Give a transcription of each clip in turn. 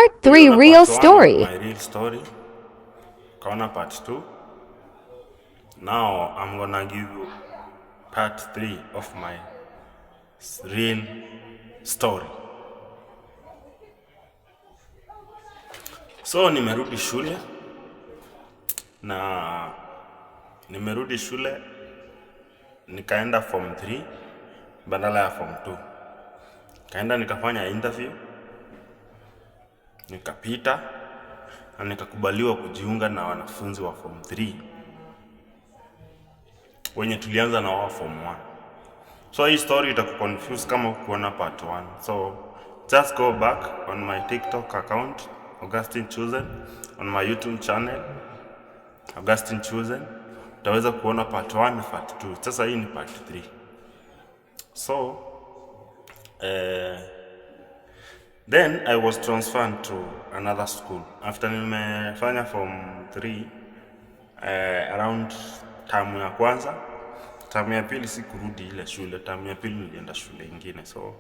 Part 3 Real Story. My real story. Kaona part 2. Now I'm gonna give you part 3 of my real story. So nimerudi shule na nimerudi shule nikaenda form 3 badala ya form 2. Kaenda nikafanya interview, nikapita na nikakubaliwa kujiunga na wanafunzi wa form 3 wenye tulianza na wao form 1. So hii story itakuconfuse kama kuona part 1. So just go back on my TikTok account Augustine Chosen, on my YouTube channel Augustine Chosen, utaweza kuona part 1 na part 2. Sasa hii ni part 3. So then I was transferred to another school after nimefanya form 3 around term ya kwanza. Term ya pili sikurudi ile shule, term ya pili nilienda shule ingine. So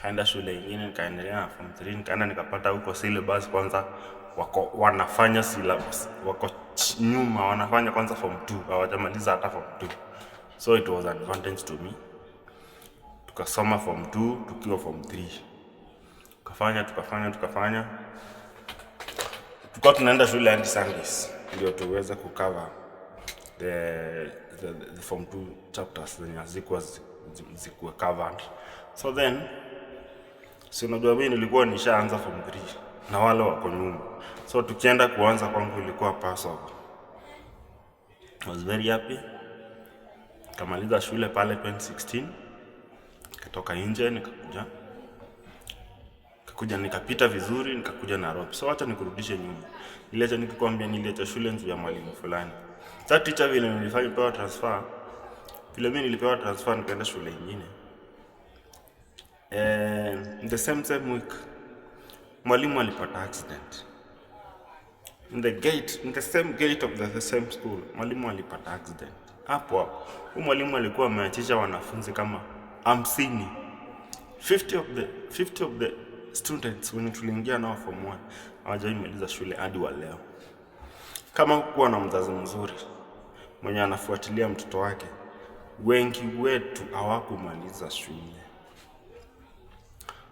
kaenda shule ingine nikaendelea na form 3, nikaenda nikapata huko syllabus kwanza wanafanya syllabus wako nyuma, wanafanya kwanza form 2, hawajamaliza hata form 2. So it was an advantage to me. Tukasoma form 2 tukiwa form 3. Tukafanya. Tulikuwa tunaenda shule hadi Sundays ndio tuweze kucover the form 2 chapters zenye zikuwa covered. So then si unajua mimi nilikuwa nishaanza form 3 na wale wako nyuma. So tukienda kuanza kwangu ilikuwa Passover. I was very happy. Kamaliza shule pale 2016. Nikatoka nje nikakuja nikapita vizuri, nikakuja Nairobi. So acha nikurudishe nyuma. Niliacha nikikwambia niliacha shule nje ya mwalimu fulani. Sasa teacher vile nilipewa transfer, vile mimi nilipewa transfer nikaenda shule nyingine. In the same week mwalimu alipata accident. In the same gate of the same school, mwalimu alipata accident. Hapo mwalimu alikuwa ameachisha wanafunzi kama 50. 50 of the students when tuliingia nao form 1 hawajaimaliza shule hadi wa leo. Kama kuwa na mzazi mzuri mwenye anafuatilia mtoto wake, wengi wetu hawakumaliza shule.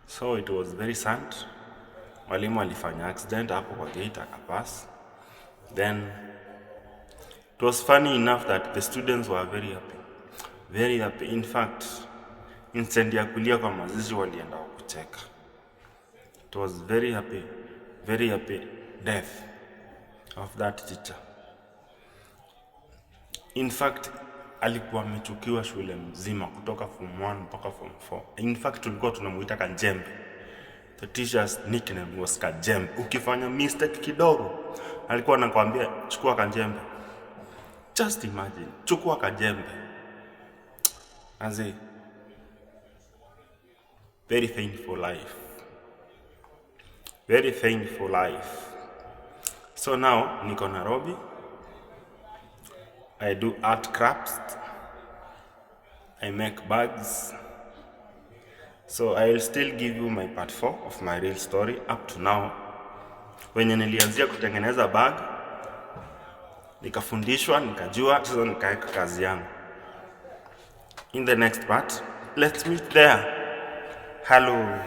So it was very sad. Mwalimu alifanya accident hapo kwa gate akapass. Then it was funny enough that the students were very happy. Very happy. In fact, instead ya kulia kwa mazishi walienda kucheka. It was very happy death of that teacher. In fact, alikuwa amechukiwa shule mzima kutoka form 1 mpaka form 4. In fact, tulikuwa tunamuita Kajembe. The teacher's nickname was Kajembe. Ukifanya mistake kidogo, alikuwa anakuambia chukua Kajembe. Just imagine, chukua Kajembe. As a very painful life. Very painful life. So now niko Nairobi. I do art crafts. I make bags. So I will still give you my part 4 of my real story up to now. Wenye nilianzia kutengeneza bag, nikafundishwa, nikajua, sasa nikaeka kazi yangu. In the next part, let's meet there. Hello.